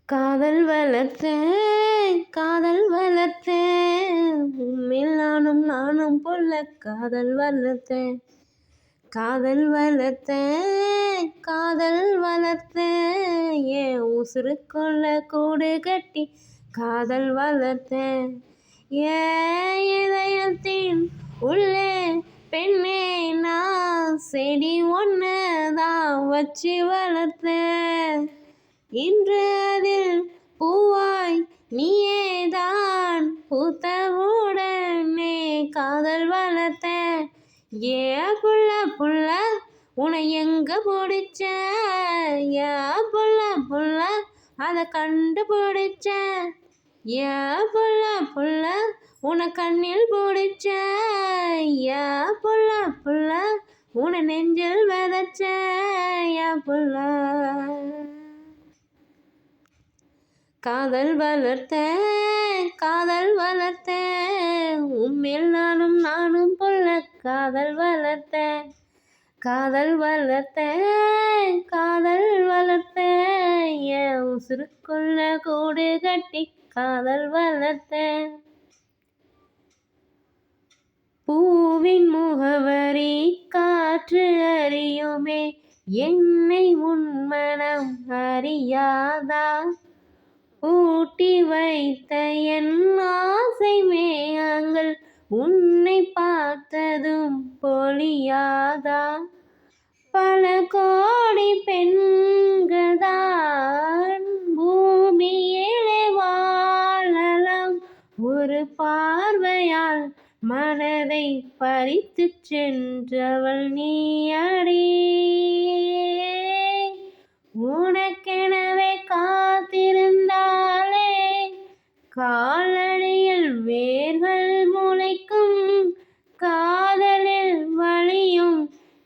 காதல் வளர்த்தேன் காதல் வளர்த்தேன் உம்மில் நானும் போல காதல் வளர்த்தேன் காதல் வளர்த்தேன் காதல் வளர்த்தேன் ஏன் உசுருக்குள்ள கூடு கட்டி காதல் வளர்த்தேன் ஏன் இதயத்தின் உள்ளே பெண்ணே நான் செடி ஒன்று தான் வச்சு வளர்த்தேன் இன்று அதில் பூவாய் நீயேதான் பூத்தவுடனே காதல் வளர்த்தேன் ஏ புள்ள உன்னை எங்க பிடிச்ச ஏ புள்ள அதை கண்டுபிடிச்ச ஏ புள்ள உன்னை கண்ணில் பிடிச்ச ஏ புள்ள உன்னை நெஞ்சில் விதைச்ச ஏ புள்ள காதல் வளர்த்தேன் உம்மில் நானும் போல காதல் வளர்த்தேன் காதல் வளர்த்தேன் என் உசுருக்குள்ள கூடு கட்டி காதல் வளர்த்தேன் பூவின் முகவரி காற்று அறியுமே என்னை உன் மனம் அறியாதா ஊட்டி வைத்த என் ஆசை மேகங்கள் உன்னை பார்த்ததும் பொழியாதா பல கோடி பெண்கள்தான் பூமியிலே வாழலாம் ஒரு பார்வையால் மனதை பறித்து சென்றவள் நீ அடி உனக்கெனவே காத்திருந்தாலே காலடியில் வேர்கள் முளைக்கும் காதலில் வழியும்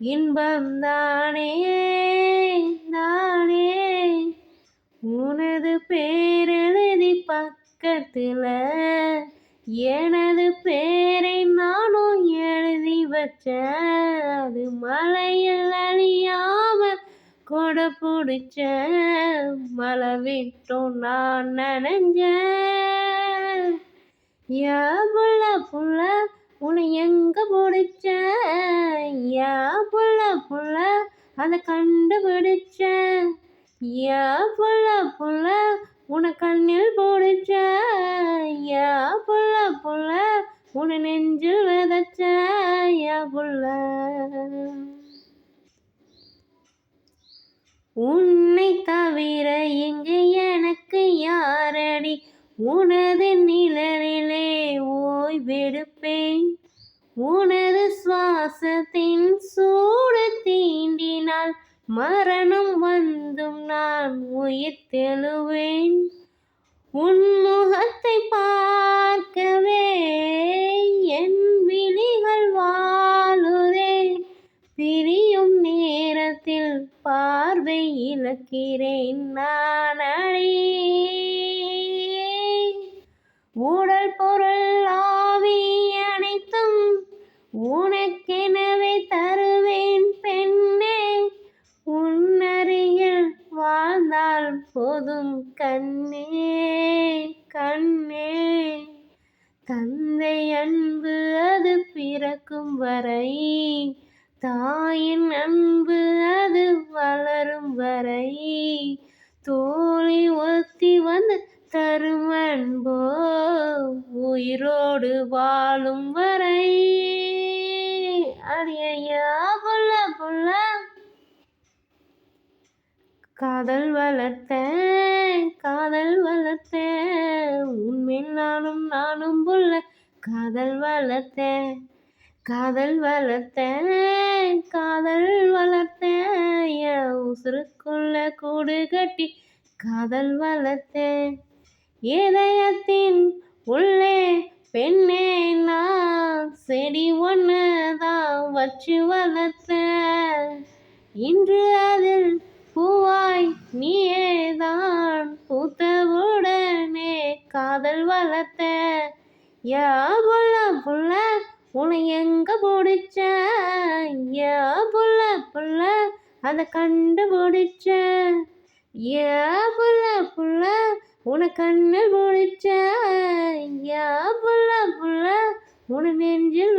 இன்பம் தானே உனது பேரெழுதி பக்கத்தில் எனது பேரை நானும் எழுதி வச்சேன் அது மலையில் அழியாம கொடை பிடிச்ச மழை விட்டும் நான் நனைஞ்சேன் யா புள்ள உன்னை எங்க பிடிச்ச யா புள்ள அதை கண்டுபிடிச்ச யா புள்ள உன்னை கண்ணில் பிடிச்ச யா புள்ள உன்னை நெஞ்சில் விதைச்ச யா புள்ள உன்னை தவிர இங்கு எனக்கு யாரடி உனது நிழலிலே ஓய்வெடுப்பேன் உனது சுவாசத்தின் சூடு தீண்டினால் மரணம் வந்தும் நான் உயிர் தெழுவேன் உன் முகத்தை பார்க்கவே என் விழிகள் வாழுதே பிரியும் நேரத்தில் பார்வை இழக்கிறேன் நான் அடி உடல் பொருள் ஆவி அனைத்தும் உனக்கெனவே தருவேன் பெண்ணே உன்னருகில் வாழ்ந்தால் போதும் கண்ணே தந்தை அன்பு அது பிறக்கும் வரை தாயின் அன்பு அது வளரும் வரை தோழி ஒத்தி வந்து தரும் அன்போ உயிரோடு வாழும் வரை அடியா புள்ள காதல் வளர்த்தேன் உண்மையில் நானும் புள்ள காதல் வளர்த்தேன் என் உசுருக்குள்ள கூடு கட்டி காதல் வளர்த்தேன் இதயத்தின் உள்ளே பெண்ணே நான் செடி ஒன்று தான் வச்சு வளர்த்தேன் இன்று அதில் பூவாய் நீயேதான் பூத்தவுடனே காதல் வளர்த்தேன் யா புள்ள உன்னை எங்க பிடிச்ச யா புள்ள அதை கண்டுபிடிச்ச யா புள்ள உன கண்ணில் முடிச்ச யா புள்ள புள்ள உன நெஞ்சில்